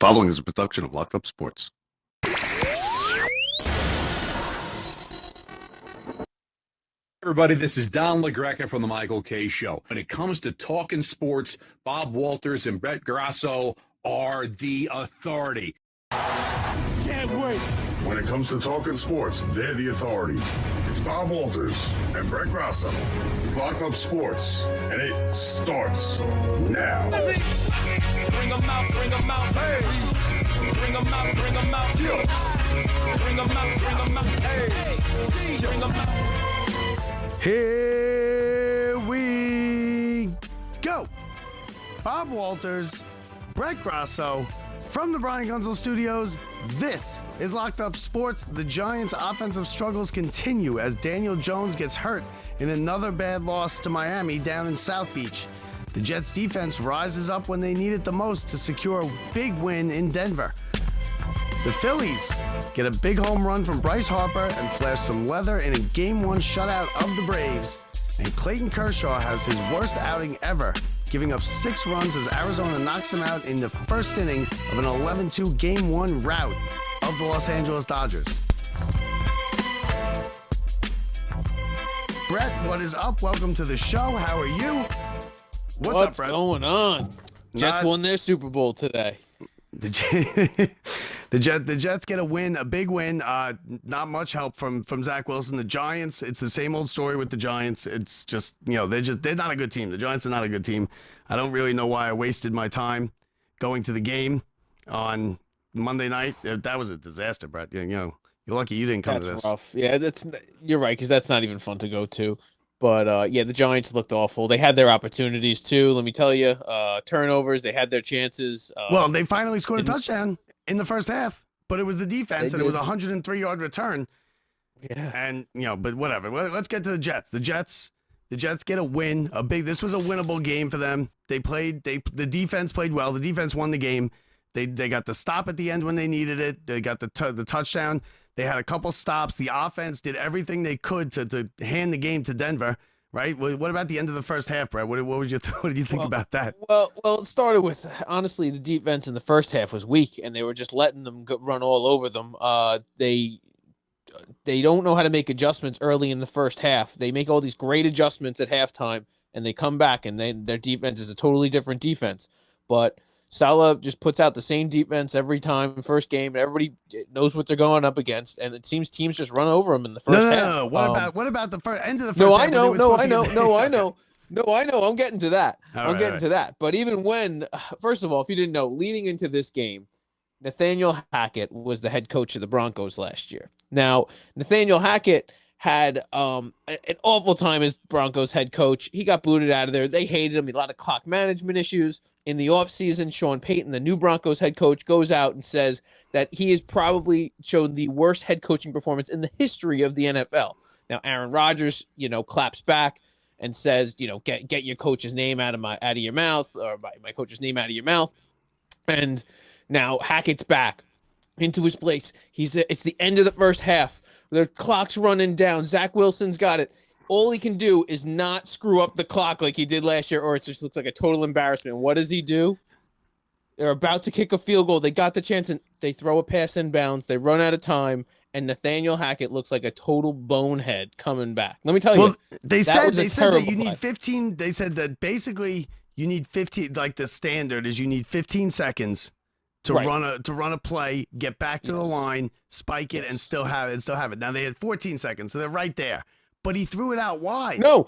Following is a production of Locked Up Sports. Everybody, this is Don LaGreca from the Michael K. Show. When it comes to talking sports, Bob Walters and Brett Grasso are the authority. Can't wait. When it comes to talking sports, they're the authority. It's Bob Walters and Brett Grasso. It's Locked Up Sports, and it starts now. Bring them out, bring them out, hey. Bring them out, bring them out, yeah. Bring them out, bring them out, hey. Bring them out. Here we go. Bob Walters, Brett Grasso, from the Brian Gunzel Studios. This is Locked Up Sports. The Giants' offensive struggles continue as Daniel Jones gets hurt in another bad loss to Miami down in South Beach. The Jets' defense rises up when they need it the most to secure a big win in Denver. The Phillies get a big home run from Bryce Harper and flash some leather in a Game 1 shutout of the Braves. And Clayton Kershaw has his worst outing ever, giving up 6 runs as Arizona knocks him out in the first inning of an 11-2 Game 1 rout of the Los Angeles Dodgers. Brett, what is up? Welcome to the show. How are you? What's up, Brett? Going on? Jets won their Super Bowl today. The Jets get a win, a big win. Not much help from Zach Wilson. The Giants, it's the same old story with the Giants. It's just, they're not a good team. The Giants are not a good team. I don't really know why I wasted my time going to the game on Monday night. That was a disaster, Brett. You're lucky you didn't come to this. That's rough. Yeah, you're right, because that's not even fun to go to. But, the Giants looked awful. They had their opportunities, too, let me tell you. Turnovers, they had their chances. Well, they finally scored a touchdown in the first half, but it was the defense, and it was a 103-yard return. Yeah. And, but whatever. Well, let's get to the Jets. The Jets get a win. This was a winnable game for them. The defense played well. The defense won the game. They got the stop at the end when they needed it. They got the touchdown. They had a couple stops. The offense did everything they could to hand the game to Denver, right? What about the end of the first half, Brett? What did you think about that? Well, it started with, honestly, the defense in the first half was weak, and they were just letting them run all over them. They don't know how to make adjustments early in the first half. They make all these great adjustments at halftime, and they come back, and their defense is a totally different defense. But Saleh just puts out the same defense every time, first game, and everybody knows what they're going up against, and it seems teams just run over them in the first half. No. What about the end of the first half? I know. I'm getting to that. To that. But even when, first of all, if you didn't know, leading into this game, Nathaniel Hackett was the head coach of the Broncos last year. Now, Nathaniel Hackett had an awful time as Broncos head coach. He got booted out of there. They hated him. He had a lot of clock management issues. In the offseason, Sean Payton, the new Broncos head coach, goes out and says that he has probably shown the worst head coaching performance in the history of the NFL. Now, Aaron Rodgers, claps back and says, get your coach's name out of your mouth, or my coach's name out of your mouth. And now Hackett's back into his place. It's the end of the first half. The clock's running down. Zach Wilson's got it. All he can do is not screw up the clock like he did last year, or it just looks like a total embarrassment. What does he do? They're about to kick a field goal. They got the chance, and they throw a pass in bounds. They run out of time, and Nathaniel Hackett looks like a total bonehead coming back. Let me tell you. Well, they said that you play. need 15. They said that basically you need 15. Like the standard is you need 15 seconds to run a play, get back to the line, spike it, and still have it. Now they had 14 seconds, so they're right there. But he threw it out wide. No,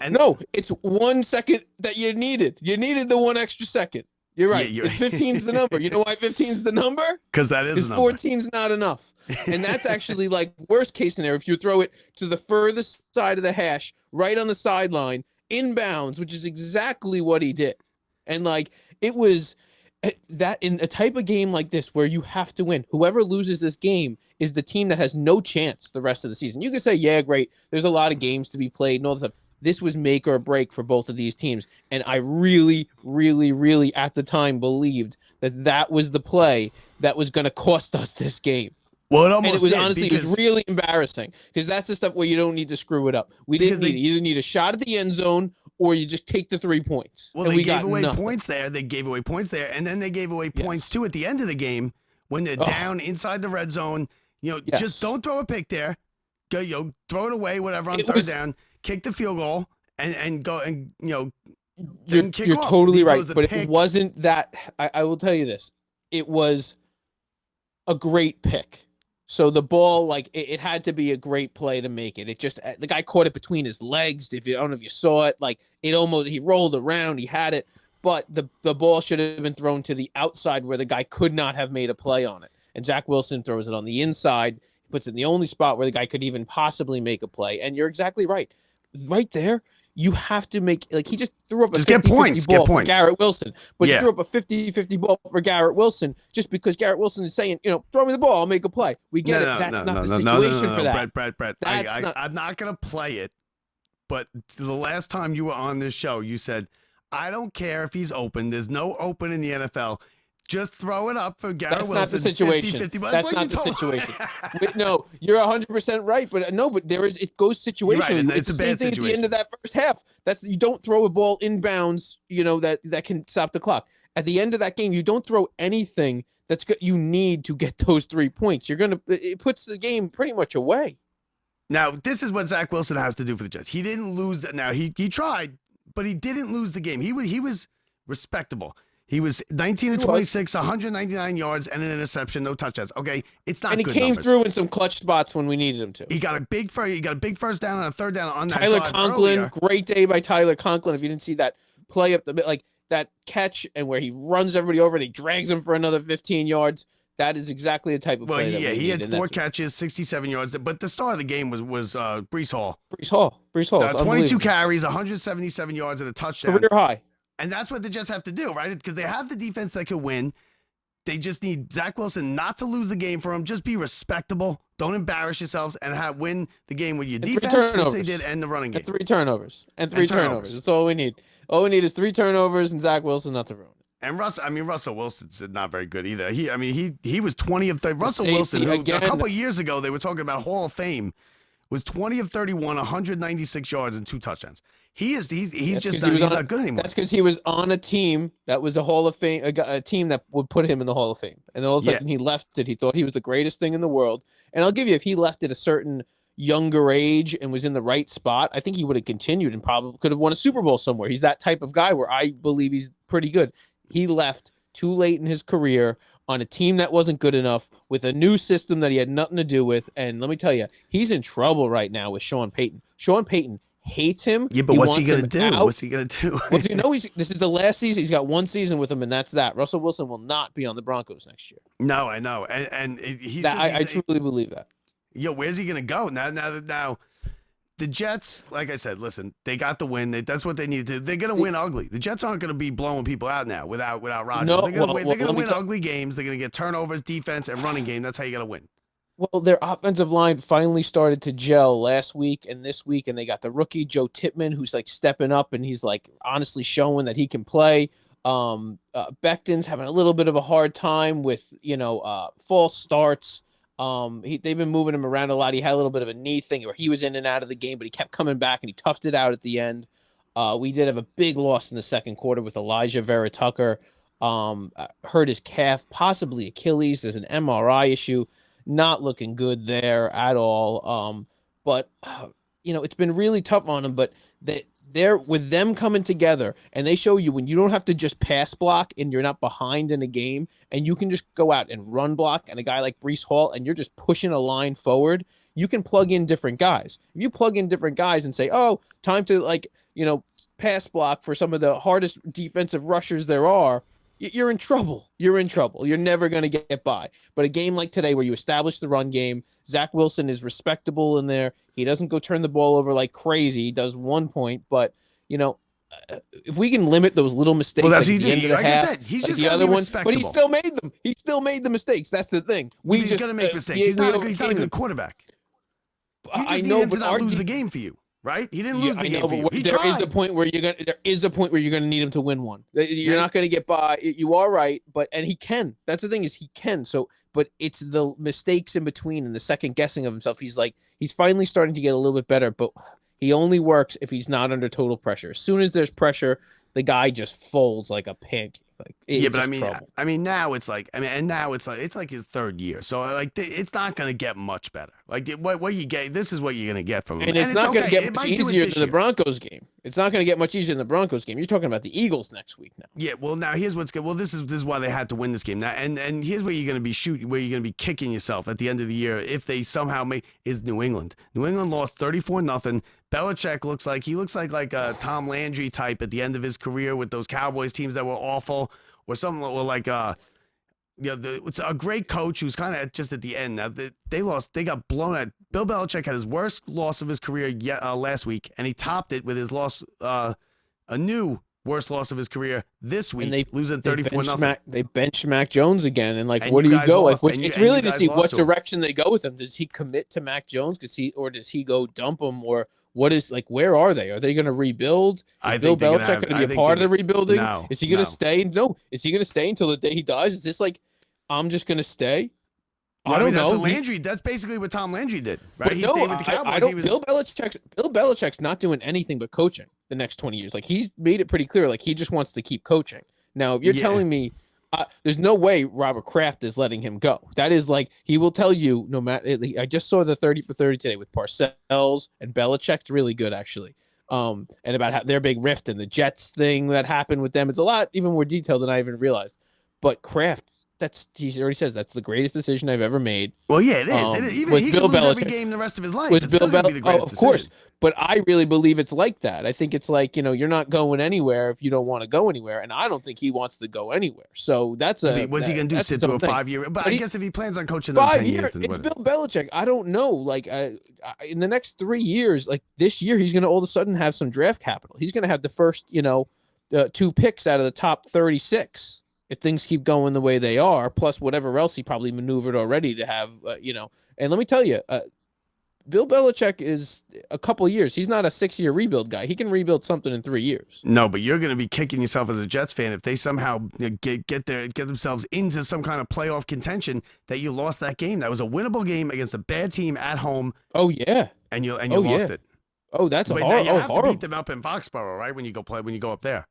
it's 1 second that you needed. You needed the 1 extra second. You're right. 15's the number. You know why 15's the number? Because that is the number. 14's not enough. And that's actually like worst case scenario. If you throw it to the furthest side of the hash, right on the sideline, inbounds, which is exactly what he did. And it was that in a type of game like this where you have to win, whoever loses this game is the team that has no chance the rest of the season. You could say, yeah, great, there's a lot of games to be played and all this stuff. This was make or break for both of these teams. And I really, really, really at the time believed that was the play that was going to cost us this game. Well, it was really embarrassing because that's the stuff where you don't need to screw it up. We didn't need it. You either need a shot at the end zone or you just take the 3 points. Well, and they we gave got away nothing. points there. They gave away points there, and then they gave away points Yes. too at the end of the game when they're down inside the red zone. Yes. Just don't throw a pick there. Go, throw it away, whatever, on It third was- down. Kick the field goal and go and You're kick off. totally He right, throws the but pick. it wasn't that. I will tell you this: it was a great pick. So the ball, like it had to be a great play to make it. It just the guy caught it between his legs. I don't know if you saw it, like it almost he rolled around, he had it, but the ball should have been thrown to the outside where the guy could not have made a play on it. And Zach Wilson throws it on the inside, puts it in the only spot where the guy could even possibly make a play. And you're exactly right. Right there, you have to make like he just threw up a 50-50 ball for Garrett Wilson, but he threw up a 50-50 ball for Garrett Wilson just because Garrett Wilson is saying, throw me the ball, I'll make a play. We get it. That's not the situation for that. Brett. I'm not gonna play it. But the last time you were on this show, you said, I don't care if he's open. There's no open in the NFL. Just throw it up for Garrett Wilson. That's not the situation. 50-50. That's not the situation. No, you're 100% right, but there is it goes situationally. Right, it's the same thing situation. at the end of that first half. You don't throw a ball inbounds, that can stop the clock. At the end of that game, you don't throw anything that's good. You need to get those 3 points. It puts the game pretty much away. Now, this is what Zach Wilson has to do for the Jets. He didn't lose. Now he tried, but he didn't lose the game. He was respectable. He was 19 of 26, 199 yards, and an interception, no touchdowns. Okay, it's not. And he good came numbers. through in some clutch spots when we needed him to. He got a big first down on a third down on that. Tyler drive Conklin, earlier. great day by Tyler Conklin. If you didn't see that play up the like that catch and where he runs everybody over and he drags him for another 15 yards. That is exactly the type of play. Well, he had 4 catches, 67 yards. But the star of the game was Breece Hall. Breece Hall. 22 carries, 177 yards, and a touchdown. Career high. And that's what the Jets have to do, right? Because they have the defense that can win. They just need Zach Wilson not to lose the game for him. Just be respectable. Don't embarrass yourselves and win the game with your defense, which they did, and the running game. And 3 turnovers. That's all we need. All we need is 3 turnovers and Zach Wilson not to ruin it. And Russell Wilson's not very good either. He was 20 of 30. Russell Wilson, who again, a couple of years ago they were talking about Hall of Fame, was 20 of 31, 196 yards and 2 touchdowns. He's not good anymore. That's because he was on a team that was a Hall of Fame, a team that would put him in the Hall of Fame. And then all of a sudden he left it. He thought he was the greatest thing in the world. And I'll give you, if he left at a certain younger age and was in the right spot, I think he would have continued and probably could have won a Super Bowl somewhere. He's that type of guy where I believe he's pretty good. He left too late in his career on a team that wasn't good enough with a new system that he had nothing to do with. And let me tell you, he's in trouble right now with Sean Payton. Sean Payton hates him. Yeah, but what's he going to do? What's he going to do? Well, this is the last season. He's got 1 season with him, and that's that. Russell Wilson will not be on the Broncos next year. No, I know. And he's I truly believe that. Yeah, where's he going to go? Now, the Jets, like I said, listen, they got the win. That's what they need to do. They're going to win ugly. The Jets aren't going to be blowing people out now without Rodgers. No, they're going to win ugly games. They're going to get turnovers, defense, and running game. That's how you got to win. Well, their offensive line finally started to gel last week and this week, and they got the rookie Joe Tippmann, who's like stepping up, and he's like honestly showing that he can play. Becton's having a little bit of a hard time with false starts. They've been moving him around a lot. He had a little bit of a knee thing where he was in and out of the game, but he kept coming back and he toughed it out at the end. We did have a big loss in the second quarter with Elijah Vera Tucker. Hurt his calf, possibly Achilles. There's an MRI issue. Not looking good there at all. But it's been really tough on him. But they're with them coming together, and they show you when you don't have to just pass block and you're not behind in a game, and you can just go out and run block, and a guy like Breece Hall, and you're just pushing a line forward, you can plug in different guys. If you plug in different guys and say, oh, time to pass block for some of the hardest defensive rushers there are, you're in trouble. You're never going to get by. But a game like today where you establish the run game, Zach Wilson is respectable in there. He doesn't go turn the ball over like crazy. He does 1 point. But, if we can limit those little mistakes at the end of the half, I said, he's just the other one, respectable. but he still made them. He still made the mistakes. That's the thing. He's going to make mistakes. He's not a good quarterback. I know, but not lose the game for you. Right? He didn't lose the game for you. There is a point where you're gonna need him to win one. You're not gonna get by. You are right, and he can. That's the thing is he can. So, but it's the mistakes in between and the second guessing of himself. He's finally starting to get a little bit better, but He only works if he's not under total pressure. As soon as there's pressure, the guy just folds like a pancake. Like it's but trouble. now it's like, it's like his third year. So like, it's not going to get much better. Like what you get, this is what you're going to get from him. And it's not going to get much easier than the year. Broncos game. It's not going to get much easier than the Broncos game. You're talking about the Eagles next week now. Yeah, well, now here's what's good. Well, this is why they had to win this game. Now, and here's where you're going to be where you're going to be kicking yourself at the end of the year if they somehow is New England. New England lost 34-0. Belichick looks like a Tom Landry type at the end of his career with those Cowboys teams that were awful, or something like it's a great coach who's kind of just at the end. Now they got blown out. Bill Belichick had his worst loss of his career last week, and he topped it with his loss, a new worst loss of his career this week, losing 34-0. They benched Mac Jones again, and where do you go? It's really to see what direction they go with him. Does he commit to Mac Jones? Or does he go dump him? Or what is where are they? Are they going to rebuild? Is Bill Belichick going to be a part of the rebuilding? No. Is he going to stay? No. Is he going to stay until the day he dies? Is this I'm just going to stay? Well, I don't know. That's basically what Tom Landry did, right? But He stayed with the Cowboys. Bill Belichick's not doing anything but coaching the next 20 years. He's made it pretty clear. He just wants to keep coaching. Now, if you're telling me there's no way Robert Kraft is letting him go. That is he will tell you no matter. I just saw the 30 for 30 today with Parcells and Belichick's really good actually. And about their big rift and the Jets thing that happened with them. It's a lot even more detailed than I even realized. But Kraft, he already says that's the greatest decision I've ever made. Well, yeah, it is. Even he could lose every game the rest of his life. It's still going to be the greatest decision. Of course. But I really believe it's like that. I think it's you're not going anywhere if you don't want to go anywhere, and I don't think he wants to go anywhere. So that's what's he going to do? Sit to a 5-year? But I guess if he plans on coaching them 10 years, then it's Bill Belichick. I don't know. In the next 3 years, this year, he's going to all of a sudden have some draft capital. He's going to have the first, 2 picks out of the top 36. If things keep going the way they are, plus whatever else he probably maneuvered already to have, And let me tell you, Bill Belichick is a couple of years. He's not a 6-year rebuild guy. He can rebuild something in 3 years. No, but you're going to be kicking yourself as a Jets fan if they somehow get themselves into some kind of playoff contention that you lost that game. That was a winnable game against a bad team at home. Oh yeah, and you lost it. Oh, that's horrible. You have horrible. to beat them up in Foxborough, right? When you go up there.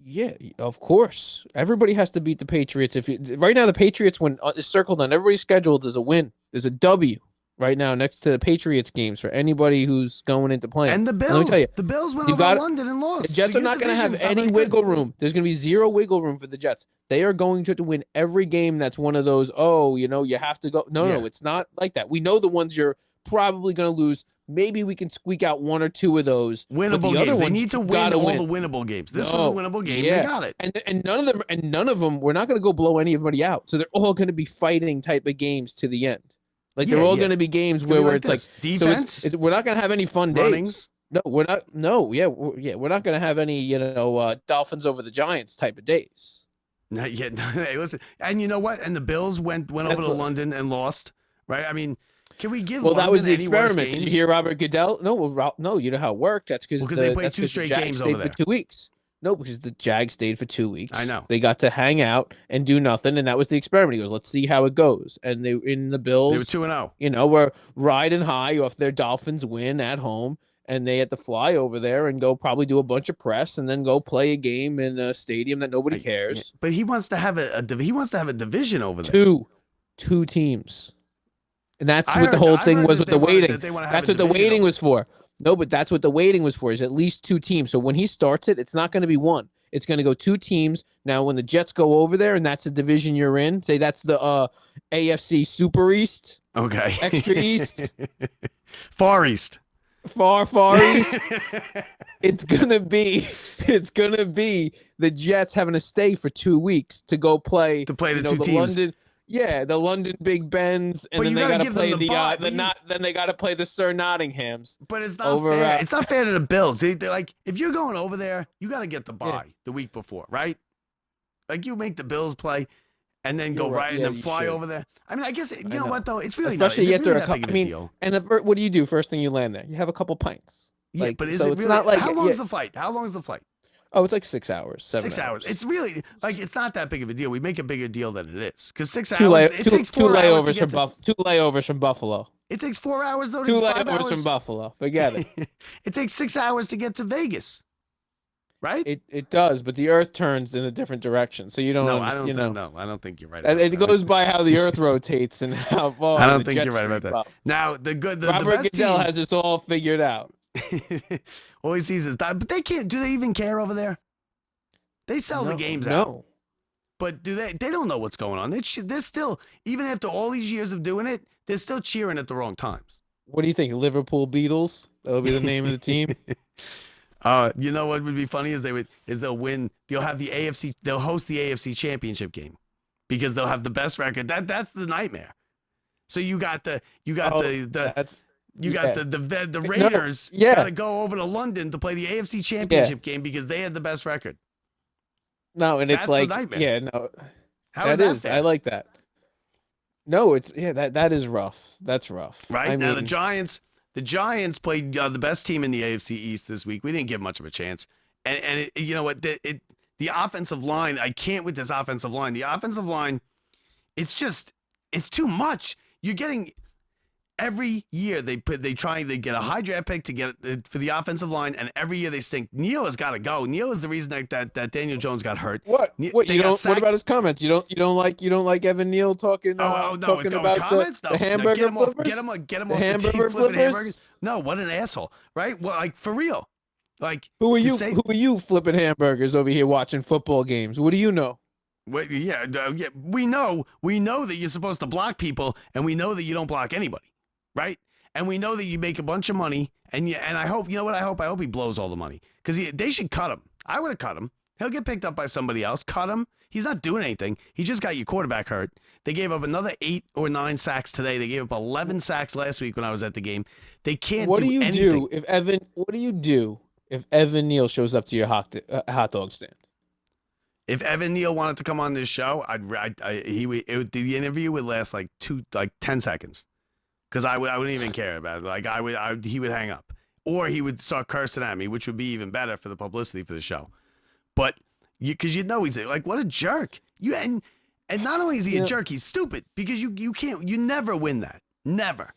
Yeah, of course. Everybody has to beat the Patriots. Right now, the Patriots, when it's circled on everybody's schedule, there's a win. There's a W right now next to the Patriots games for anybody who's going into playing. And the Bills, let me tell you, the Bills went over to London and lost. The Jets are not going to have any wiggle room. There's going to be zero wiggle room for the Jets. They are going to have to win every game. That's one of those. You have to go. No, it's not like that. We know the ones you're probably going to lose. Maybe we can squeak out 1 or 2 of those winnable games. They need to win all the winnable games. This was a winnable game. They got it. And none of them. We're not going to go blow anybody out. So they're all going to be fighting type of games to the end. They're all going to be games where it's defense. So we're not going to have any fun days. No, we're not. No, we're not going to have any Dolphins over the Giants type of days. Not yet. Hey, listen, and you know what? And the Bills went over to London and lost. Right? I mean. Can we give? That was the experiment. Did you hear Robert Goodell? No. You know how it worked. That's because they played 2 straight games over there for 2 weeks. No, because the Jags stayed for 2 weeks. I know. They got to hang out and do nothing, and that was the experiment. He goes, "Let's see how it goes." And they in the Bills. They were 2-0. Were riding high off their Dolphins win at home, and they had to fly over there and go probably do a bunch of press and then go play a game in a stadium that nobody cares. But he wants to have a division over there. Two teams. And that's what the whole thing was with the waiting. That's what the waiting was for. No, but that's what the waiting was for, is at least 2 teams. So when he starts it, it's not going to be 1. It's going to go 2 teams. Now, when the Jets go over there and that's the division you're in, say that's the AFC Super East. Okay. Extra East. Far East. Far East. It's gonna be the Jets having to stay for 2 weeks to go play the 2 teams. The London Big Bens, and then they got to play then they got to play the Sir Nottinghams. But it's not fair. It's not fair to the Bills. They're like, if you're going over there, you got to get the bye the week before, right? You make the Bills play, and then go and then fly over there. I mean, I guess you know what though? It's really especially not. It's really after a deal. And what do you do first thing you land there? You have a couple pints. Yeah, but it's not like how long is the flight? How long is the flight? Oh, it's 6 hours. 6 hours. It's really it's not that big of a deal. We make a bigger deal than it is because 6 hours. Two layovers from Buffalo. It takes 4 hours though. 2 5 layovers hours from Buffalo. Forget it. It takes 6 hours to get to Vegas, right? It does, but the Earth turns in a different direction, so you don't. No, I don't think you're right. It goes by how the Earth rotates and how far. I don't think you're right about that. Up. Now the Robert best Goodell team has this all figured out. all he sees is that, but they can't. Do they even care over there? They sell the games out. No. But do they? They don't know what's going on. They're still, even after all these years of doing it, they're still cheering at the wrong times. What do you think? Liverpool Beatles? That'll be the name of the team. You know what would be funny is they'll win. They'll have the AFC. They'll host the AFC Championship game because they'll have the best record. That's the nightmare. So you got the Raiders. Yeah. Got to go over to London to play the AFC Championship game because they had the best record. No, and That's it's the like, nightmare. yeah, no, How that is. fair? I like that. No, it's that is rough. That's rough. Right I now, mean, the Giants played the best team in the AFC East this week. We didn't give much of a chance, and you know what? The offensive line. I can't with this offensive line. The offensive line, it's too much. You're getting. Every year they get a high draft pick to get for the offensive line, and every year they stink. Neal has got to go. Neal is the reason that Daniel Jones got hurt. What you don't? What about his comments? You don't like Evan Neal talking? Talking about comments? the hamburger flippers. Get him off the the hamburger team flipping flippers. hamburgers. No, what an asshole, right? Well, like for real, like Who are to you? say- Who are you flipping hamburgers over here watching football games? What do you know? yeah, we know that you're supposed to block people, and we know that you don't block anybody, right? And we know that you make a bunch of money, and I hope, you know what I hope? I hope he blows all the money because they should cut him. I would have cut him. He'll get picked up by somebody else. Cut him. He's not doing anything. He just got your quarterback hurt. They gave up another 8 or 9 sacks today. They gave up 11 sacks last week when I was at the game. They can't. What do you anything. do if Evan? What do you do if Evan Neal shows up to your hot dog stand? If Evan Neal wanted to come on this show, the interview would last like 10 seconds. Because I wouldn't even care about it. Like he would hang up, or he would start cursing at me, which would be even better for the publicity for the show. But because he's like, what a jerk. And not only is he a jerk, he's stupid because you never win that. Never.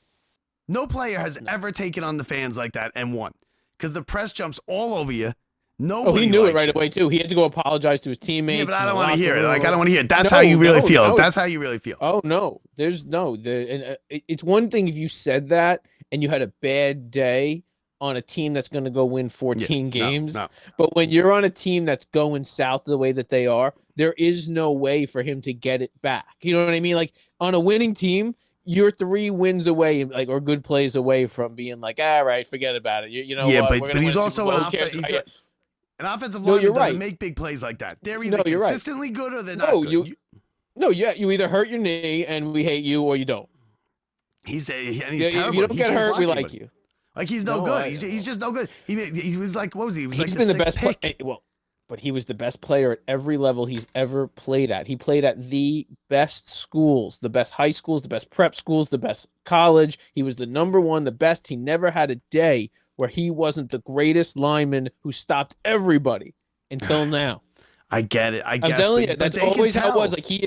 No player has ever taken on the fans like that and won because the press jumps all over you. Nobody he knew it likes right you. away too. He had to go apologize to his teammates. Yeah, but I in don't the want to hear it. locker Like I don't room. want to hear it. That's No, how you really feel. no, That's how you really feel. Oh no, there's no. It's one thing if you said that and you had a bad day on a team that's going to go win 14 games. No. But when you're on a team that's going south the way that they are, there is no way for him to get it back. You know what I mean? Like on a winning team, you're 3 wins away, like or good plays away from being like, all right, forget about it. You know, Yeah, what? but he's also an offensive lineman doesn't make big plays like that. They're either consistently good or they're not good. You either hurt your knee and we hate you, or you don't. He's terrible. If you don't get hurt, we like you. Like he's no good. He's just no good. He was like, what was he? He was He's like been the sixth best pick. But he was the best player at every level he's ever played at. He played at the best schools, the best high schools, the best prep schools, the best college. He was the number one, the best. He never had a day where he wasn't the greatest lineman who stopped everybody until now. I get it. I'm telling you, that's always how it was. Like he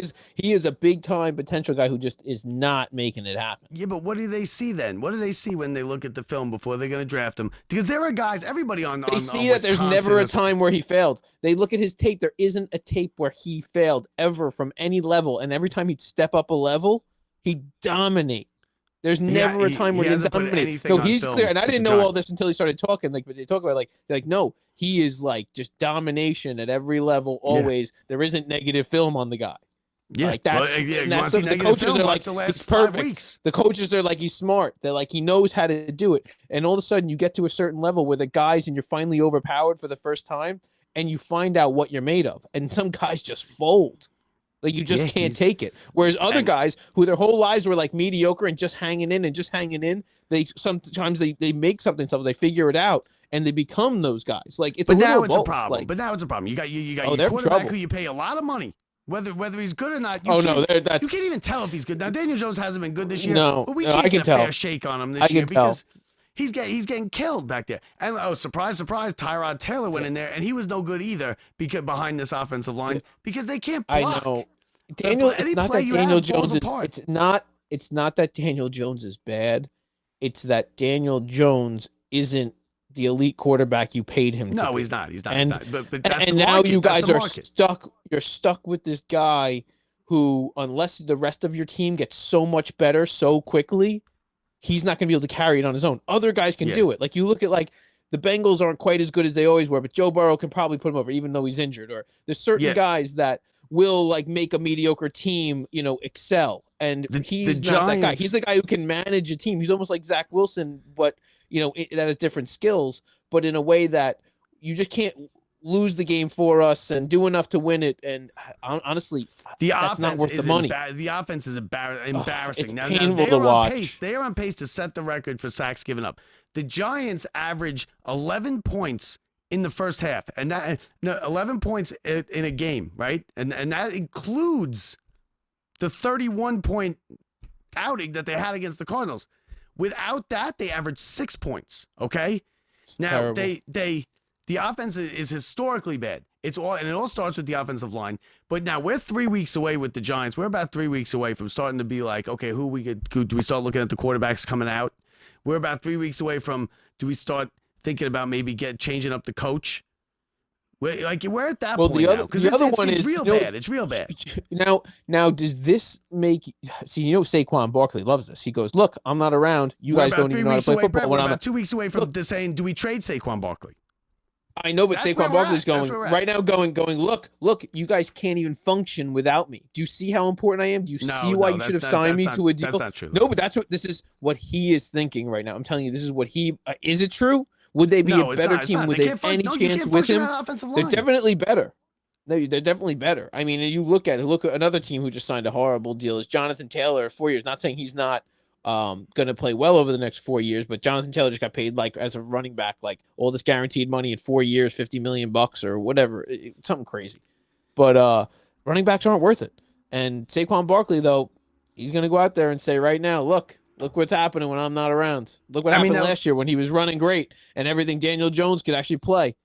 is a big time potential guy who just is not making it happen. Yeah, but what do they see then? What do they see when they look at the film before they're going to draft him? Because there are guys, everybody They see that there's never a time where he failed. They look at his tape. There isn't a tape where he failed ever from any level. And every time he'd step up a level, he'd dominate. There's never a time where he didn't dominate. No, he's clear. And I didn't know all this until he started talking. Like, but they talk about no, he is like just domination at every level. Always, there isn't negative film on the guy. Yeah, like that's the coaches are like he's perfect. The coaches are like he's smart. They're like he knows how to do it. And all of a sudden, you get to a certain level where the guys and you're finally overpowered for the first time, and you find out what you're made of. And some guys just fold. Like you just can't take it. Whereas other guys who their whole lives were like mediocre and just hanging in, they sometimes they make something, they figure it out and they become those guys. Like it's now it's a problem. But now it's a problem. You got your quarterback who you pay a lot of money. Whether he's good or not, you can't even tell if he's good. Now Daniel Jones hasn't been good this year. But we can't get a fair shake on him this year because he's getting killed back there. And surprise, surprise, Tyrod Taylor went in there and he was no good either because behind this offensive line because they can't block. I know. Daniel, it's not that Daniel Jones is. It's not that Daniel Jones is bad. It's that Daniel Jones isn't the elite quarterback you paid him to No, be. he's not. He's not. And, but that's and the now market. you That's guys the are market. stuck. You're stuck with this guy who, unless the rest of your team gets so much better so quickly, he's not going to be able to carry it on his own. Other guys can do it. Like you look at like the Bengals aren't quite as good as they always were, but Joe Burrow can probably put him over, even though he's injured. Or there's certain guys that will like make a mediocre team, excel. And he's not that guy. He's the guy who can manage a team. He's almost like Zach Wilson, but that has different skills, but in a way that you just can't lose the game for us and do enough to win it. And honestly, that's not worth the money. The offense is embarrassing. It's Now, painful to watch. They are on pace to set the record for sacks given up. The Giants average 11 points in the first half, and 11 points in a game, right? And that includes the 31-point outing that they had against the Cardinals. Without that, they average 6 points. Okay, It's now terrible. the offense is historically bad. It all starts with the offensive line. But now we're 3 weeks away with the Giants. We're about 3 weeks away from starting to be like, okay, do we start looking at the quarterbacks coming out? We're about 3 weeks away from, do we start thinking about maybe changing up the coach? We're at that point now. Because it's real bad. It's real bad. Now, does this make Saquon Barkley loves this? He goes, "Look, I'm not around. You guys don't even know how to play football." We're about 2 weeks away from saying, do we trade Saquon Barkley? I know, but Saquon Barkley's going right now. Going. Look, you guys can't even function without me. Do you see how important I am? Do you see why you should have signed me to a deal? That's not true. No, but this is what he is thinking right now. I'm telling you, this is what he is. It true? Would they be a better team? Would they have any chance with him? They're definitely better. They're definitely better. I mean, you look at another team who just signed a horrible deal is Jonathan Taylor, 4 years. Not saying he's not going to play well over the next 4 years, but Jonathan Taylor just got paid like as a running back, like all this guaranteed money in 4 years, $50 million or whatever, something crazy. But running backs aren't worth it. And Saquon Barkley, though, he's going to go out there and say right now, look what's happening when I'm not around. Look what happened last year when he was running great and everything. Daniel Jones could actually play.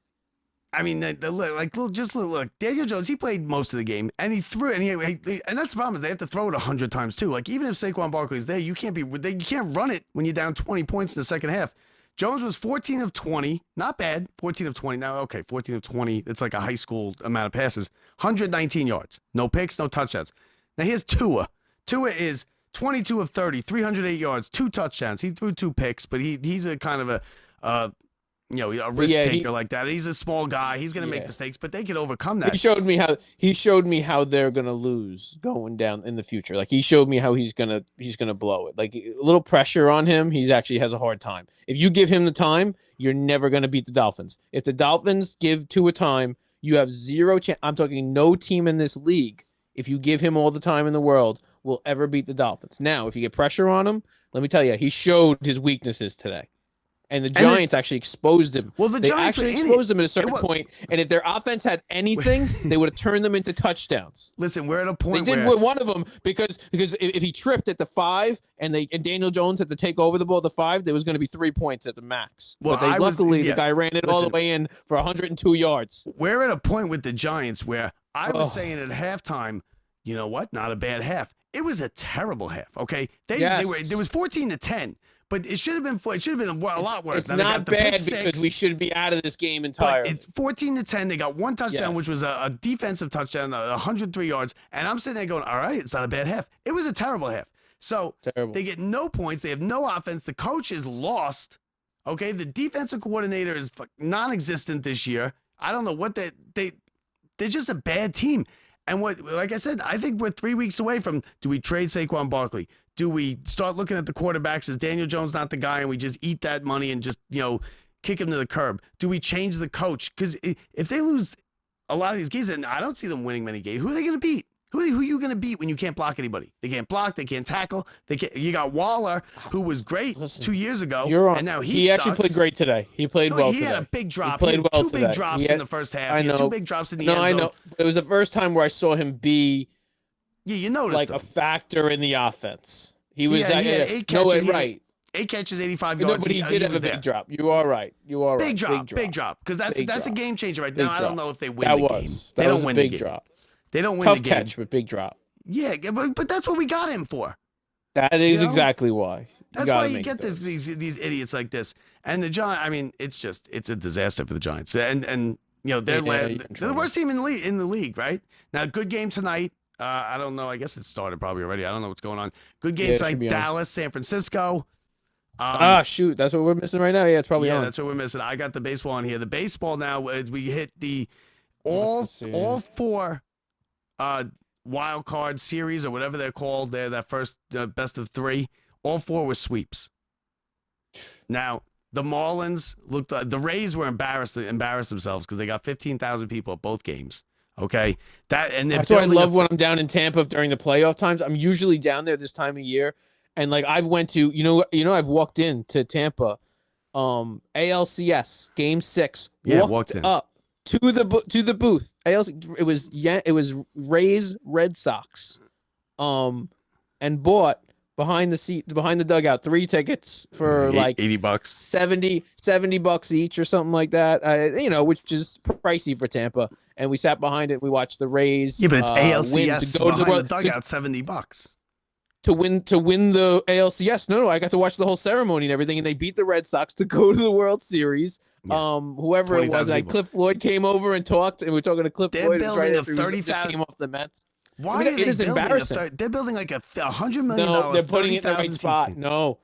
I mean, look. Daniel Jones, he played most of the game, and he threw, and that's the problem is they have to throw it 100 times too. Like even if Saquon Barkley's there, you can't run it when you're down 20 points in the second half. Jones was 14 of 20, not bad. 14 of 20. Now, okay, 14 of 20. It's like a high school amount of passes. 119 yards, no picks, no touchdowns. Now here's Tua. Tua is 22 of 30, 308 yards, 2 touchdowns. He threw 2 picks, but he's a kind of a risk taker like that. He's a small guy. He's going to make mistakes, but they can overcome that. He showed me how they're going to lose going down in the future. Like he showed me how he's going to blow it. Like a little pressure on him, he's actually has a hard time. If you give him the time, you're never going to beat the Dolphins. If the Dolphins give Tua time, you have zero chance. I'm talking no team in this league. If you give him all the time in the world, will ever beat the Dolphins. Now, if you get pressure on him, let me tell you, he showed his weaknesses today. And the Giants actually exposed him. Well, they actually exposed him at a certain point. And if their offense had anything, they would have turned them into touchdowns. Listen, we're at a point they did with one of them because if he tripped at the 5 and Daniel Jones had to take over the ball at the 5, there was going to be 3 points at the max. Well, but luckily the guy ran it all the way in for 102 yards. We're at a point with the Giants where I was saying at halftime, you know what? Not a bad half. It was a terrible half. Okay, there was 14-10. But it should have been a lot worse. It's not bad because we should be out of this game entirely. But it's 14-10. They got 1 touchdown, which was a defensive touchdown, 103 yards. And I'm sitting there going, all right, it's not a bad half. It was a terrible half. So they get no points. They have no offense. The coach is lost. Okay, the defensive coordinator is non-existent this year. I don't know what they're just a bad team. And like I said, I think we're 3 weeks away from, do we trade Saquon Barkley? Do we start looking at the quarterbacks? Is Daniel Jones not the guy and we just eat that money and just, kick him to the curb? Do we change the coach? Because if they lose a lot of these games, and I don't see them winning many games, who are they going to beat? Who are you going to beat when you can't block anybody? They can't block. They can't tackle. You got Waller, who was great 2 years ago, and now he actually played great today. He played well today. He had a big drop. He played well today. 2 big drops in the first half. I know. He had 2 big drops in the end zone. I know. It was the first time where I saw him be you noticed like him. A factor in the offense. He was he had 8 catches, right. 8 catches, 85 yards. No, but he did have a big drop. You are right. Big drop. Because that's a game changer right now. I don't know if they win the game. They don't win the game. They don't win the game. Tough catch, but big drop. Yeah, but that's what we got him for. That is You know? exactly why. That's gotta why you make get these idiots like this. And the Giants, I mean, it's a disaster for the Giants. And you know, Yeah, they're you're in the trouble. worst team in the league, right? Now, good game tonight. I don't know. I guess it started probably already. I don't know what's going on. Good game Yeah, it should tonight. be on. Dallas, San Francisco. Shoot, that's what we're missing right now. Yeah, it's probably Yeah, on. that's what we're missing. I got the baseball on here. The baseball now, as we hit the all Let's see. 4 wild card series or whatever they're called. They're that first best of 3. All 4 were sweeps. Now the Marlins looked. The Rays were embarrassed themselves because they got 15,000 people at both games. Okay, That's why I love when I'm down in Tampa during the playoff times. I'm usually down there this time of year, and like I've went to I've walked into Tampa, ALCS Game 6. Yeah, walked in. up to the booth. It was Rays Red Sox, and bought behind the dugout 3 tickets for like $80, $70 each or something like that. Which is pricey for Tampa. And we sat behind it. We watched the Rays. Yeah, but it's ALCS win to go to the World dugout, $70 to win the ALCS. No, I got to watch the whole ceremony and everything. And they beat the Red Sox to go to the World Series. Yeah. Whoever it was, like Cliff Floyd came over and talked, and we were talking to Cliff Floyd. They're Building building right a after he 30,000. Just came off the Mets. Why it is embarrassing. They're building like $100 million. No, they're putting it in the right 30,000 spot. seats. No,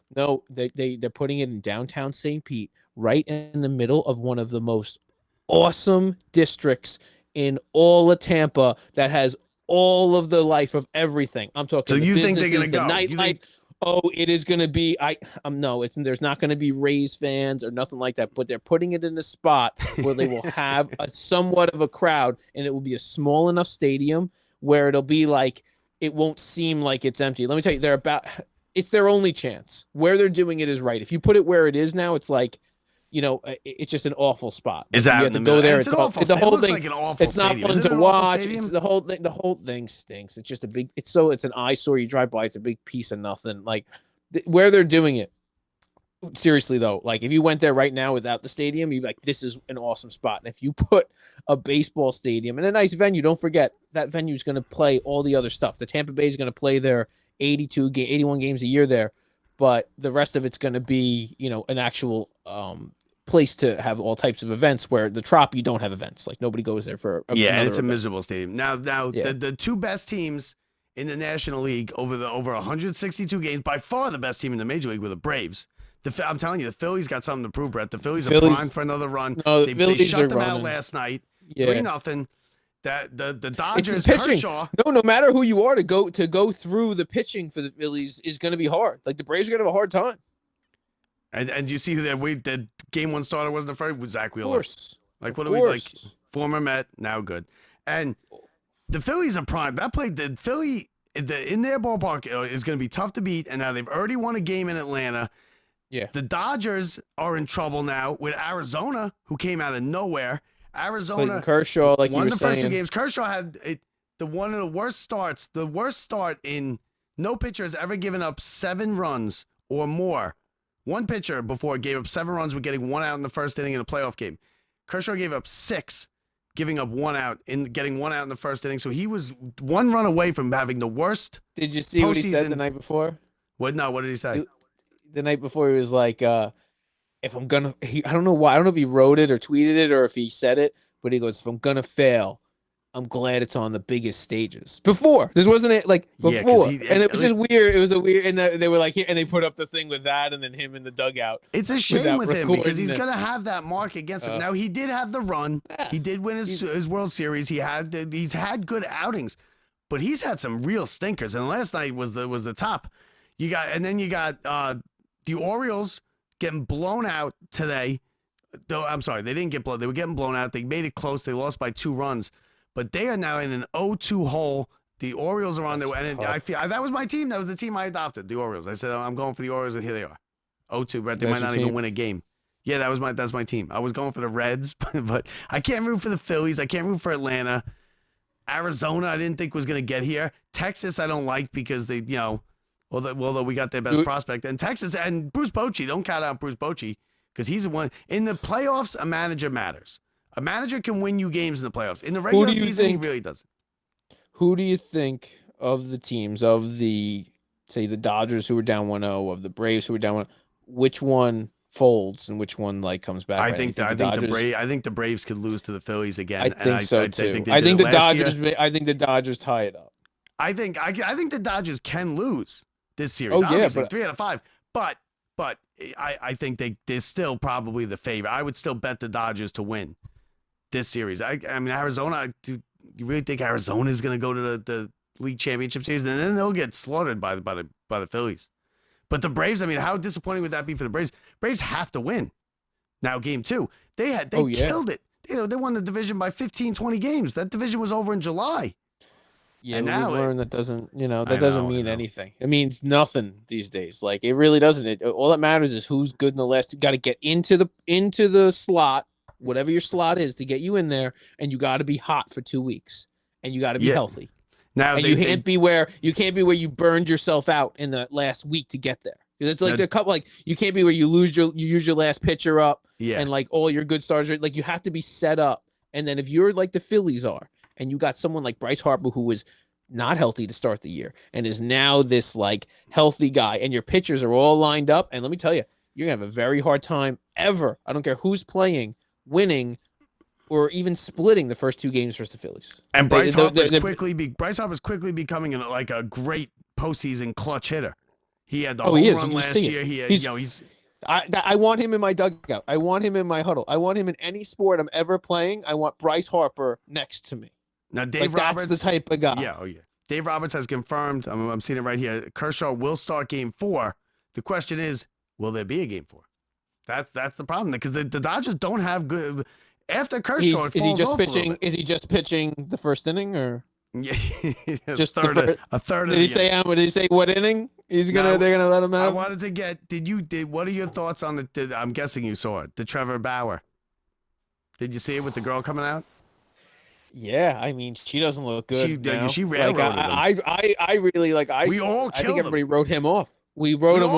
they're putting it in downtown St. Pete, right in the middle of one of the most awesome districts in all of Tampa that has all of the life of everything. I'm talking. So the you think they're businesses, gonna the go? nightlife. Oh, it is going to be. There's not going to be Rays fans or nothing like that. But they're putting it in the spot where they will have a somewhat of a crowd, and it will be a small enough stadium where it'll be like it won't seem like it's empty. Let me tell you, it's their only chance. Where they're doing it is right. If you put it where it is now, it's like, it's just an awful spot. Like, It's out you in have the to go middle. there. It's It's an all, awful the whole stadium. It looks thing. like an awful It's not stadium. fun Is it to an awful watch. stadium? It's the whole thing stinks. It's just it's an eyesore. You drive by, it's a big piece of nothing. Like where they're doing it. Seriously though, like if you went there right now without the stadium, you'd be like, this is an awesome spot. And if you put a baseball stadium and a nice venue, don't forget that venue is going to play all the other stuff. The Tampa Bay is going to play their 81 games a year there, but the rest of it's going to be, an actual place to have all types of events. Where the Trop, you don't have events. Like nobody goes there for and it's a event. miserable stadium. Now Yeah. the 2 best teams in the National League over 162 games, by far the best team in the Major League were the Braves. I'm telling you, the Phillies got something to prove, Brett. The Phillies are primed for another run. No, they Phillies shut are them out running. last night, Yeah. 3-0. That the Dodgers, It's the pitching. Kershaw. No matter who you are, to go through the pitching for the Phillies is going to be hard. Like the Braves are going to have a hard time. And you see who the game 1 starter wasn't afraid with Zach Wheeler. Of course. Like Of what do we like? course. Former Met, now good. And the Phillies are primed. The Philly in their ballpark is going to be tough to beat. And now they've already won a game in Atlanta. Yeah. The Dodgers are in trouble now with Arizona, who came out of nowhere. Arizona Clayton Kershaw, like you won were the first 2 saying. games. Kershaw had one of the worst starts. The worst start in no pitcher has ever given up 7 runs or more. One pitcher before gave up 7 runs with getting 1 out in the first inning in a playoff game. Kershaw gave up 6, giving up 1 out and getting 1 out in the first inning. So he was 1 run away from having the worst. Did you see what he said postseason- the night before? What did he say? The night before, he was like, if I'm going to, I don't know why. I don't know if he wrote it or tweeted it or if he said it, but he goes, if I'm going to fail, I'm glad it's on the biggest stages. Before, this wasn't it, like Yeah, 'cause before, he- and it was just weird. It was a weird, and they were like, and they put up the thing with that, and then him in the dugout. It's a shame without with him because he's recording going to have that mark against him. Uh, Now he did have the run. Yeah, He did win his World Series. He's had good outings, but he's had some real stinkers. And last night was the top. You got the Orioles getting blown out today. Though I'm sorry, they didn't get blown. They were getting blown out. They made it close. They lost by 2 runs, but they are now in an 0-2 hole. The Orioles are on there, and I feel that was my team. That was the team I adopted, the Orioles. I said I'm going for the Orioles, and here they are, 0-2. Brett, they That's might your not even team? win a game. Yeah, that's my team. I was going for the Reds, but I can't root for the Phillies. I can't root for Atlanta. Arizona, I didn't think was going to get here. Texas, I don't like because they, although we got their best prospect. And Texas, and Bruce Bochy, don't count out Bruce Bochy because he's the one. In the playoffs, a manager matters. A manager can win you games in the playoffs. In the regular season, he really doesn't. Who do you think of the teams of the say the Dodgers who are down 1-0, of the Braves who are down 1-0, which one folds and which one like comes back? I right? think the Braves could lose to the Phillies again. I think so too. They I think did the it last Dodgers. year. I think the Dodgers tie it up. I think the Dodgers can lose this series. Oh, yeah, Obviously, but 3 out of 5. But I think they're still probably the favorite. I would still bet the Dodgers to win this series. I mean, Arizona. Do you really think Arizona is going to go to the league championship series, and then they'll get slaughtered by the Phillies? But the Braves. I mean, how disappointing would that be for the Braves? Braves have to win. Now, game 2, they killed it. They won the division by 15, 20 games. That division was over in July. Yeah, and we've now learned that doesn't mean know. anything. It means nothing these days. Like it really doesn't. All that matters is who's good in the last. You got to get into the slot, whatever your slot is, to get you in there, and you got to be hot for 2 weeks, and you got to be healthy. Now and you can't be where you burned yourself out in the last week to get there. It's like a couple. Like you can't be where you use your last pitcher up, and like all your good stars. Like you have to be set up. And then if you're like the Phillies are, and you got someone like Bryce Harper who was not healthy to start the year and is now this like healthy guy, and your pitchers are all lined up, and let me tell you, you're gonna have a very hard time ever. I don't care who's playing, winning, or even splitting the first 2 games versus the Phillies. And Bryce Harper's quickly becoming like a great postseason clutch hitter. He had the home run last year. I want him in my dugout. I want him in my huddle. I want him in any sport I'm ever playing. I want Bryce Harper next to me. Now, Dave Roberts, that's the type of guy. Yeah, Dave Roberts has confirmed. I'm seeing it right here. Kershaw will start game 4. The question is, will there be a game 4? That's the problem, because the Dodgers don't have good. After Kershaw, is he just pitching? Is he just pitching the first inning, or yeah, just a third? Did he say how? Did he say what inning? They're gonna let him out. I wanted to get. What are your thoughts on I'm guessing you saw it. The Trevor Bauer. Did you see it with the girl coming out? Yeah, I mean, she doesn't look good. She railroaded him. I really like. We all I think everybody wrote him off. We wrote him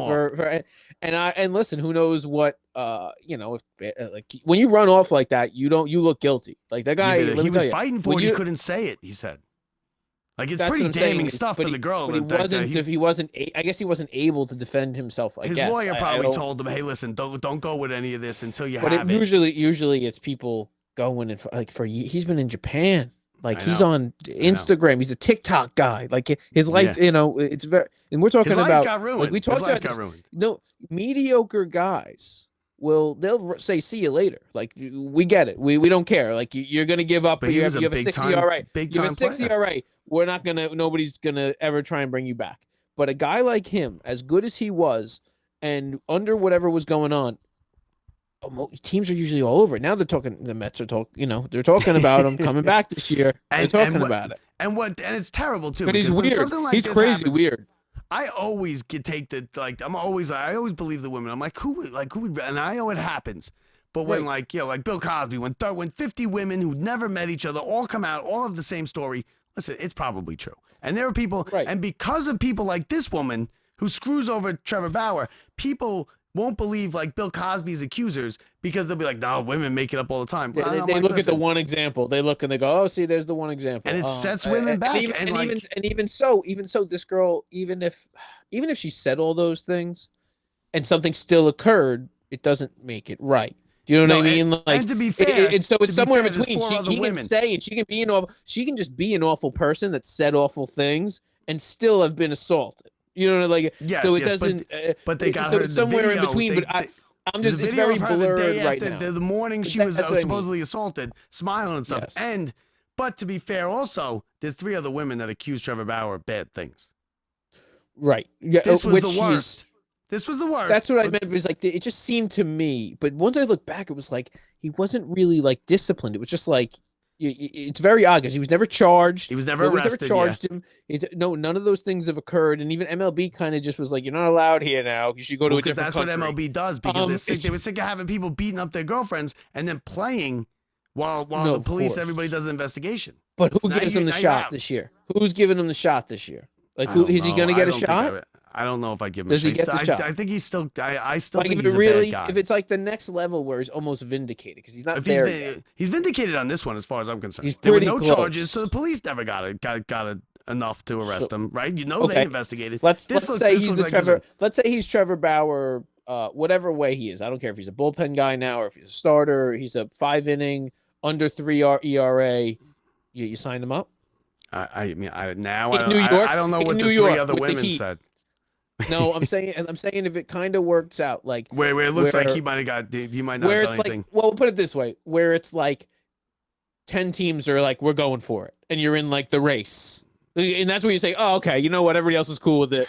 off. And listen, who knows what like when you run off like that, you look guilty. Like that guy, he was fighting for it. He couldn't say it. He said, like it's pretty damning stuff for the girl. But he wasn't. I guess he wasn't able to defend himself. His lawyer probably told him, "Hey, listen, don't go with any of this until you have it." Usually it's people going and he's been in Japan. Like he's on Instagram. He's a TikTok guy. Like his life, it's very. And we're talking his life about. Got ruined. Like we talked about. Got ruined. No, mediocre guys they'll say see you later. Like we get it. We don't care. Like you're gonna give up. But you have a 60 ERA. You have a 60 ERA. We're not gonna. Nobody's gonna ever try and bring you back. But a guy like him, as good as he was, and under whatever was going on. Teams are usually all over it. Now they're talking. The Mets are they're talking about him coming back this year. They're talking about it. And it's terrible too. But he's weird. He's crazy weird. I always I always believe the women. I'm like who, and I know it happens. But when like Bill Cosby, when 50 women who never met each other all come out, all have the same story. Listen, it's probably true. And there are people, and because of people like this woman who screws over Trevor Bauer, people won't believe like Bill Cosby's accusers because they'll be like, no, women make it up all the time. Yeah, they look at the one example. They look and they go, oh, see, there's the one example. And it sets women back. Even so, this girl, even if she said all those things and something still occurred, it doesn't make it right. Do you know what I mean? And to be fair, it's somewhere in between. He can say it. She can just be an awful person that said awful things and still have been assulted. You know, like so it doesn't. But they got so her it's somewhere video, in between. I'm just it's very blurred right now. The morning she was supposedly assaulted, smiling and stuff. Yes. But to be fair, also there's 3 other women that accused Trevor Bauer of bad things. Right. Yeah. This was the worst. This was the worst. That's what I meant. It was like it just seemed to me. But once I look back, it was like he wasn't really like disciplined. It was just like. It's very odd because he was never charged. He was never arrested. Never charged him. None of those things have occurred. And even MLB kind of just was like, you're not allowed here now. You should go to a different country. That's what MLB does because they were sick of having people beating up their girlfriends and then playing while the police, everybody does an investigation. But who gives him the shot this year? Who's giving him the shot this year? Like, is he going to get a shot? I don't know if I give him Does he get the shot? I think he's still. I still like think he's a bad guy. If it's like the next level where he's almost vindicated because he's not there. He's vindicated on this one, as far as I'm concerned. He's pretty there were no close. charges, so the police never got a enough to arrest him, right? You know okay. they investigated. Let's say he's the like Trevor. Let's say he's Trevor Bauer, whatever way he is. I don't care if he's a bullpen guy now or if he's a starter. He's a 5-inning under 3 ERA. You signed him up. I don't know what the three other women said. No, I'm saying if it kind of works out, like where it looks like he might not have done anything. Like, well, we'll put it this way, where it's like 10 teams are like, we're going for it, and you're in like the race, and that's where you say, oh, okay, you know what, everybody else is cool with it.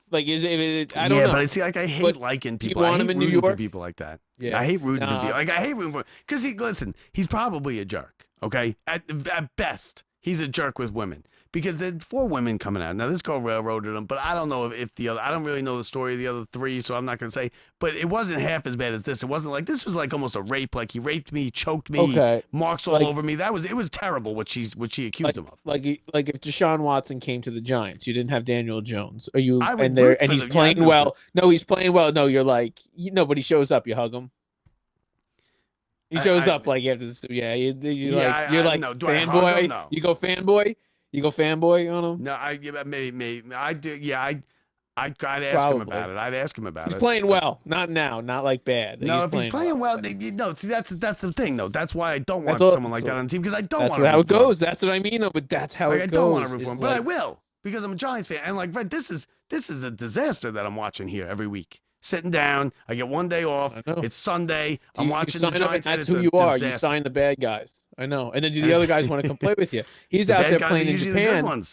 Like, I don't know. Yeah, but I see, like, I hate liking people. I hate rooting for people like that. Yeah, I hate rooting for people. Like, I hate rooting for, because he's probably a jerk. Okay, at best, he's a jerk with women. Because there are 4 women coming out. Now, this girl railroaded them, but I don't know if the other... I don't really know the story of the other 3, so I'm not going to say. But it wasn't half as bad as this. It wasn't like... This was like almost a rape. Like, he raped me, choked me, marks all over me. It was terrible what she accused him of. Like if Deshaun Watson came to the Giants, you didn't have Daniel Jones. Are you... And he's playing well. No, he's playing well. No, you're like... but he shows up. You hug him. He shows up like after this. Yeah, you're like fanboy. No. You go fanboy. You go fanboy on him? No, maybe I do. Yeah, I'd ask him about it. I'd ask him about it. He's playing well, not now, not like bad. No, if he's playing well, see, that's the thing, though. That's why I don't want someone like that on the team, because I don't want. That's how it goes. That's what I mean, though. But that's how it goes. I don't want to root for him, but I will, because I'm a Giants fan, and like, Fred, this is a disaster that I'm watching here every week. Sitting down, I get one day off. It's Sunday. I'm watching the Giants. That's who you are. You sign the bad guys. I know. And then do the other guys want to come play with you? He's out there playing in Japan.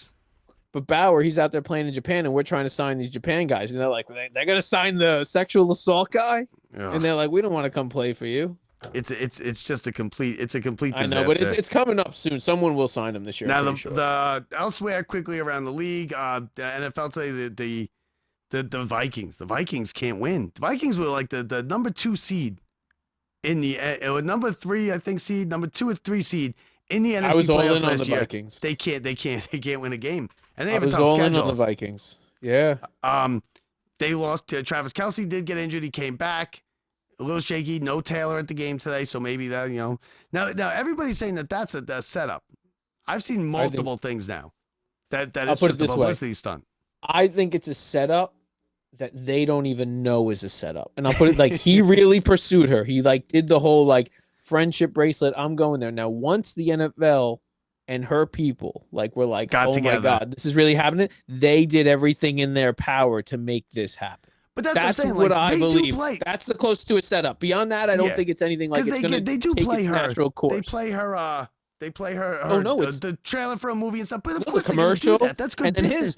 But Bauer, he's out there playing in Japan, and we're trying to sign these Japan guys. And they're like, they're going to sign the sexual assault guy? Yeah. And they're like, we don't want to come play for you. It's just a complete disaster. I know, but it's coming up soon. Someone will sign him this year. Now, the elsewhere quickly around the league, the NFL today, the Vikings can't win. The Vikings were like the number 2 seed in the number 3, I think, seed, number 2 or 3 seed in the NFC I was all playoffs in on last the year. Vikings. They can't win a game, and they have a tough schedule. I was all in on the Vikings. Yeah. They lost. Travis Kelce did get injured. He came back a little shaky. No Taylor at the game today, so maybe that Now everybody's saying that's a setup. I've seen multiple things now that it's just a publicity stunt. I think it's a setup that they don't even know is a setup. And I'll put it like, he really pursued her. He like did the whole like friendship bracelet. I'm going there. Now, once the NFL and her people were like, oh my God, this is really happening. They did everything in their power to make this happen. But that's what I believe. That's the closest to a setup. Beyond that, I don't think it's anything like it's going to take its natural course. They play her. It's the trailer for a movie and stuff. But of course, the commercial. That's good. And then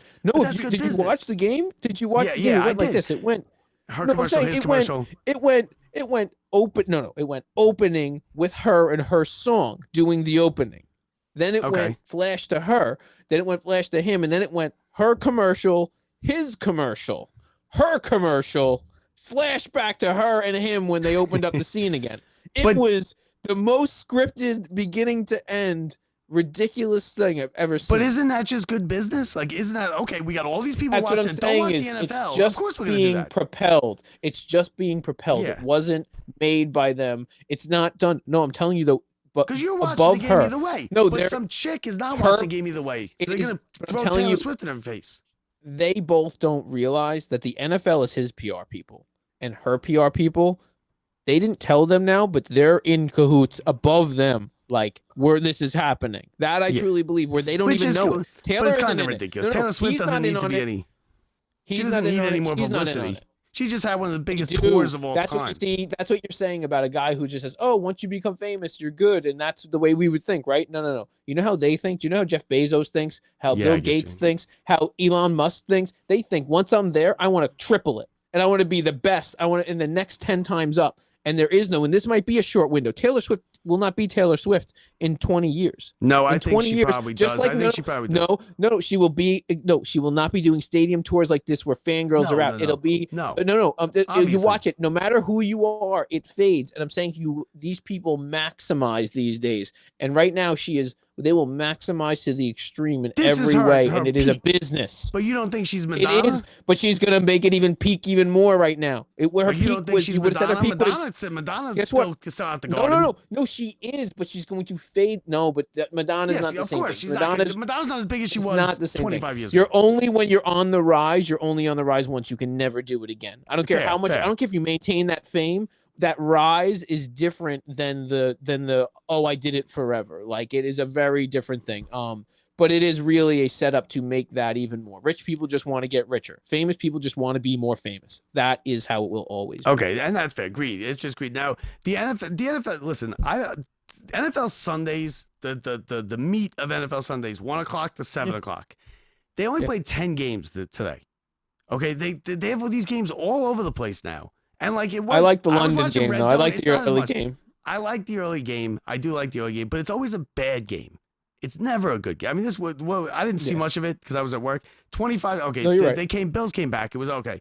did you watch the game? Did you watch the game? Yeah, it went like this. It went. Her commercial. His commercial. It went open. No. It went opening with her and her song doing the opening. Then it went flash to her. Then it went flash to him, and then it went her commercial, his commercial, her commercial, flash back to her and him when they opened up the scene again. It was the most scripted beginning to end ridiculous thing I've ever seen. But isn't that just good business? Like, isn't that okay? We got all these people watching. What I'm saying is, it's just being propelled. It's just being propelled. Yeah. It wasn't made by them. It's not done. No, I'm telling you though. But because you're watching above the game her, either way. No, but some chick is not watching the game either way. So they're gonna throw Taylor Swift in her face. They both don't realize that the NFL is his PR people and her PR people. They didn't tell them now, but they're in cahoots above them, like where this is happening. That I truly believe, where they don't even know it. Taylor is kind of ridiculous. Taylor Swift doesn't need to be any. She doesn't need any more publicity. She just had one of the biggest tours of all time. That's what you're saying about a guy who just says, oh, once you become famous, you're good. And that's the way we would think, right? No. You know how they think? Do you know how Jeff Bezos thinks? How Bill Gates thinks? How Elon Musk thinks? They think once I'm there, I want to triple it. And I want to be the best. I want to in the next 10 times up. And there is no, and this might be a short window. Taylor Swift will not be Taylor Swift in 20 years. No, I think she probably does. I think she probably does. No, she will be. No, she will not be doing stadium tours like this where fangirls are out. It'll be no. You watch it. No matter who you are, it fades. And I'm saying these people maximize these days. And right now, she is they will maximize to the extreme in This is every way, her and it is a peak. business. But you don't think she's Madonna? It is, but she's gonna make it even peak even more right now. Where her But you don't peak think was, she's you would have said her Madonna? peak was. Madonna Guess still what? still out the No, garden. no, she is, but she's going to fade. No, but Madonna's Yes, not the of same course. thing. She's Madonna's not as big as she it's was not the same 25 thing. years You're ago. only when you're on the rise. You're only on the rise once. You can never do it again. I don't care how much. Fair. I don't care if you maintain that fame. That rise is different than the oh, I did it forever. Like, it is a very different thing. But it is really a setup to make that even more. Rich people just want to get richer. Famous people just want to be more famous. That is how it will always be. Okay, and that's fair. Greed. It's just greed. Now, the NFL. Listen, NFL Sundays, the meat of NFL Sundays, 1 o'clock to 7 o'clock. They only played 10 games today. Okay, they have all these games all over the place now, and like it was. I like the London game though. I like the early game. I like the early game. I do like the early game, but it's always a bad game. It's never a good game. I mean, I didn't see much of it because I was at work. 25. Okay, no, you're right. Bills came back. It was okay.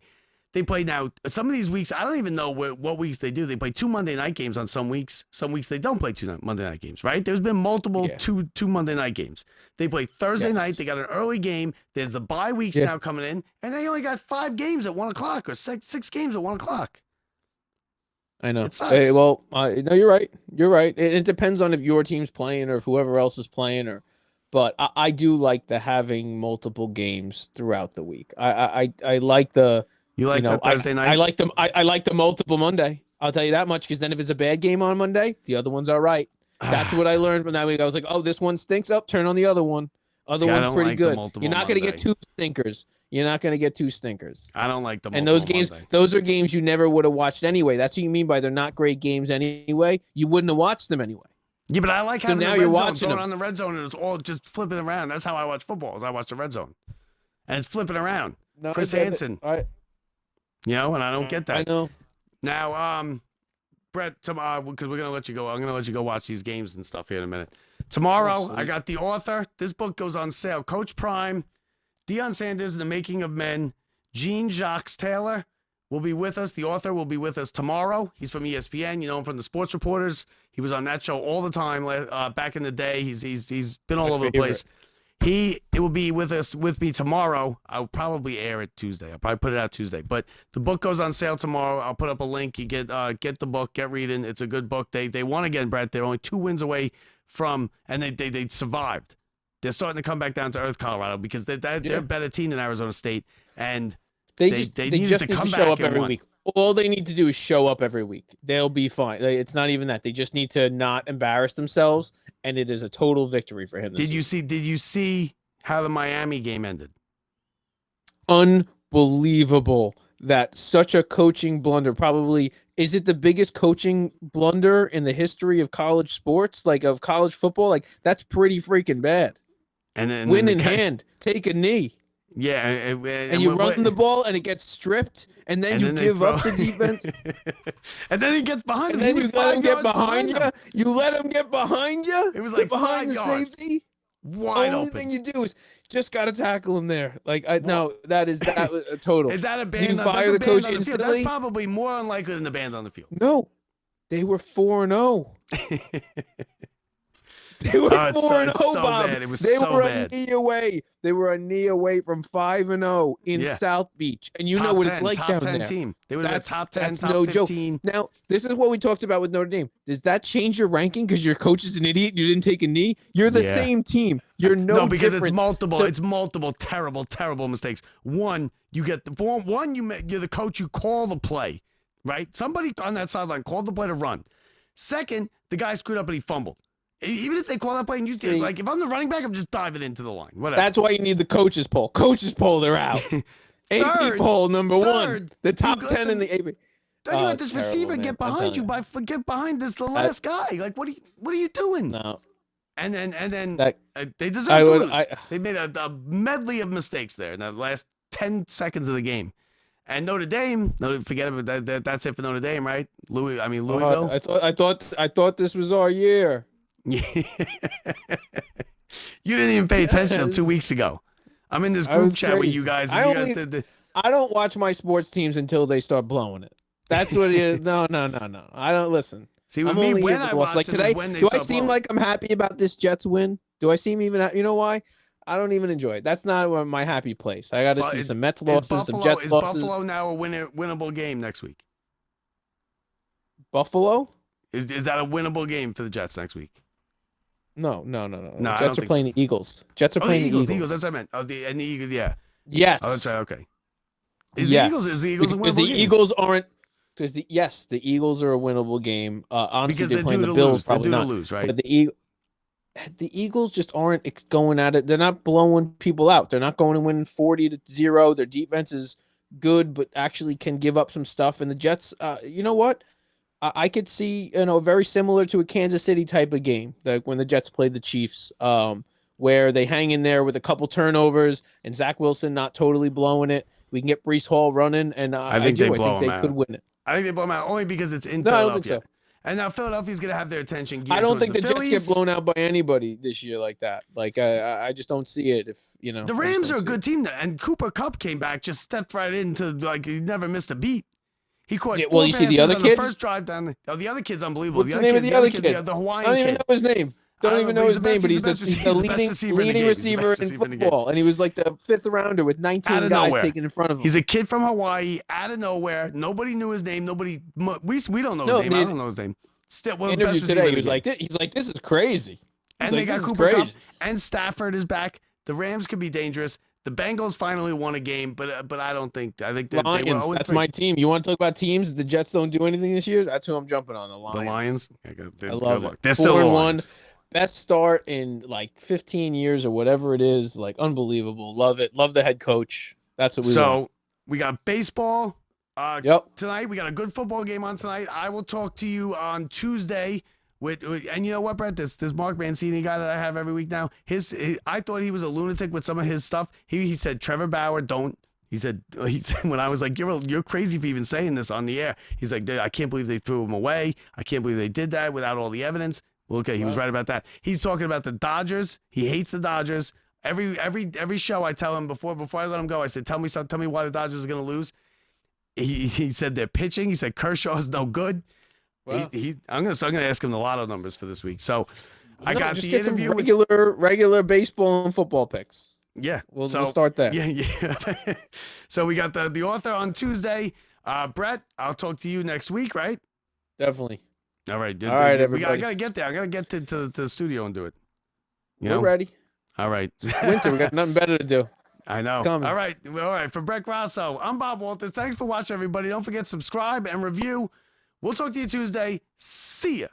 They play now. Some of these weeks, I don't even know what weeks they do. They play 2 Monday night games on some weeks. Some weeks they don't play 2 Monday night games. Right? There's been multiple two Monday night games. They play Thursday night. They got an early game. There's the bye weeks now coming in, and they only got 5 games at 1 o'clock or six games at 1 o'clock. I know. It sucks. No, you're right. You're right. It depends on if your team's playing or if whoever else is playing, but I do like the having multiple games throughout the week. I like the. You like that Thursday night? I like them. I like the multiple Monday. I'll tell you that much, because then if it's a bad game on Monday, the other one's all right. That's what I learned from that week. I was like, oh, this one stinks. Up, turn on the other one. Other one's pretty good. You're not going to get 2 stinkers. You're not going to get 2 stinkers. I don't like the multiple and those games. Monday. Those are games you never would have watched anyway. That's what you mean by they're not great games anyway. You wouldn't have watched them anyway. Yeah, but I like having now the you're red watching zone, going them on the red zone, and it's all just flipping around. That's how I watch football. Is I watch the red zone, and it's flipping around. No, Chris Hansen. You know, and I don't get that. I know. Now, Brett, tomorrow, because we're gonna let you go. I'm gonna let you go watch these games and stuff here in a minute. Tomorrow, I got the author. This book goes on sale. Coach Prime, Deion Sanders, The Making of Men. Jean-Jacques Taylor will be with us. The author will be with us tomorrow. He's from ESPN. You know him from the Sports Reporters. He was on that show all the time back in the day. He's been all over the place. It will be with me tomorrow. I'll probably air it Tuesday. I'll probably put it out Tuesday. But the book goes on sale tomorrow. I'll put up a link. You get the book, get reading. It's a good book. They won again, Brett. They're only 2 wins away from, and they survived. They're starting to come back down to earth, Colorado, because they're a better team than Arizona State, and they just need to show up every week. All they need to do is show up every week. They'll be fine. It's not even that. They just need to not embarrass themselves, and it is a total victory for him. Did you see how the Miami game ended? Unbelievable. That such a coaching blunder. Probably, is it the biggest coaching blunder in the history of college sports, like of college football? Like, that's pretty freaking bad. And then win in hand, take a knee. Yeah, and you run the ball and it gets stripped, and then you give up the defense. And then he gets behind him. And then you let him get behind you. You let him get behind you. It was like behind the safety. Wide Only open. thing you do is just got to tackle him there. Like, no, that was a total. Is that a band? Do you fire the coach instantly? That's probably more unlikely than the band on the field. No, they were 4-0. They were 4-0, Bob. Bad. It was they so were bad. a knee away. They were a knee away from 5-0 in South Beach, and you know what it's like down there. Team. They would have been top 10, that's top no 15. Joke. Now, this is what we talked about with Notre Dame. Does that change your ranking because your coach is an idiot? You didn't take a knee. You're the same team. You're no because different. it's multiple. It's multiple terrible mistakes. One, you get you're the coach. You call the play, right? Somebody on that sideline called the play to run. Second, the guy screwed up and he fumbled. Even if they call that play and you did, like, if I'm the running back, I'm just diving into the line. Whatever. That's why you need the coaches poll. Coaches poll, they're out. AP poll number 1. The top 10 in the AP. Don't you let this receiver get behind you get behind the last guy? Like, what are you doing? No. And then they deserve to lose. They made a medley of mistakes there in the last 10 seconds of the game. And Notre Dame, forget about that. That's it for Notre Dame, right? Louisville. I thought this was our year. You didn't even pay attention until 2 weeks ago. I'm in this group chat with you guys. I don't watch my sports teams until they start blowing it. That's what it is. No. I don't listen. See, with I'm me, only when I watch like today, when they do I seem like I'm happy about this Jets win? Do I seem even? You know why? I don't even enjoy it. That's not my happy place. I got to see some Mets losses, some Jets losses. Is Buffalo now a winnable game next week? Buffalo? Is that a winnable game for the Jets next week? No. No, Jets are playing the Eagles. Jets are playing the Eagles. The Eagles. That's what I meant. Oh, the Eagles. Yeah. Yes. Oh, that's right. Okay. Is the Eagles a winnable game? Eagles aren't. Because the Eagles are a winnable game. Honestly, they're playing the Bills. Probably not. Lose, right? But the Eagles just aren't going at it. They're not blowing people out. They're not going to win 40-0. Their defense is good, but actually can give up some stuff. And the Jets, you know what? I could see, very similar to a Kansas City type of game, like when the Jets played the Chiefs, where they hang in there with a couple turnovers and Zach Wilson not totally blowing it. We can get Breece Hall running, and I think they could win it. I think they blow them out only because it's in Philadelphia. I don't think so. And now Philadelphia's going to have their attention geared I don't think the Phillies. Jets get blown out by anybody this year like that. Like I just don't see it. The Rams are a good team, and Cooper Kupp came back, just stepped right into he never missed a beat. He caught. Well, you see the other kid. The first drive down. The other kid's unbelievable. What's the name of the other kid? The Hawaiian kid. I don't even kid. know his name. Don't even know his name, but he's the leading receiver in football, and he was like the 5th rounder with 19 guys taken in front of him. He's a kid from Hawaii, out of nowhere. Nobody knew his name. We don't know his name. I don't know his name. Still, interview today, he was like, "This is crazy." And they got Cooper Kupp, and Stafford is back. The Rams could be dangerous. The Bengals finally won a game, but I don't think. I think Lions. They were that's my team. You want to talk about teams? The Jets don't do anything this year. That's who I'm jumping on. The Lions. I love it. They're still 4-1. Best start in like 15 years or whatever it is. Like unbelievable. Love it. Love the head coach. That's what we want. So we got baseball tonight. We got a good football game on tonight. I will talk to you on Tuesday. And you know what, Brett? This Mark Mancini guy that I have every week now. I thought he was a lunatic with some of his stuff. He said Trevor Bauer don't. He said when I was like, you're crazy for even saying this on the air. He's like, I can't believe they threw him away. I can't believe they did that without all the evidence. Well, okay, he was right about that. He's talking about the Dodgers. He hates the Dodgers. Every show I tell him before I let him go, I said, tell me why the Dodgers are going to lose. He said they're pitching. He said Kershaw is no good. Well, I'm gonna ask him the lotto numbers for this week. So I got the interview regular baseball and football picks. Yeah, we'll start there. Yeah. So we got the author on Tuesday. Brett, I'll talk to you next week, right? Definitely. All right. All right, everybody. I gotta get there. I gotta get to the studio and do it. We're ready. All right. It's winter. We got nothing better to do. I know. It's coming. All right. For Brett Grasso, I'm Bob Walters. Thanks for watching, everybody. Don't forget to subscribe and review. We'll talk to you Tuesday. See ya.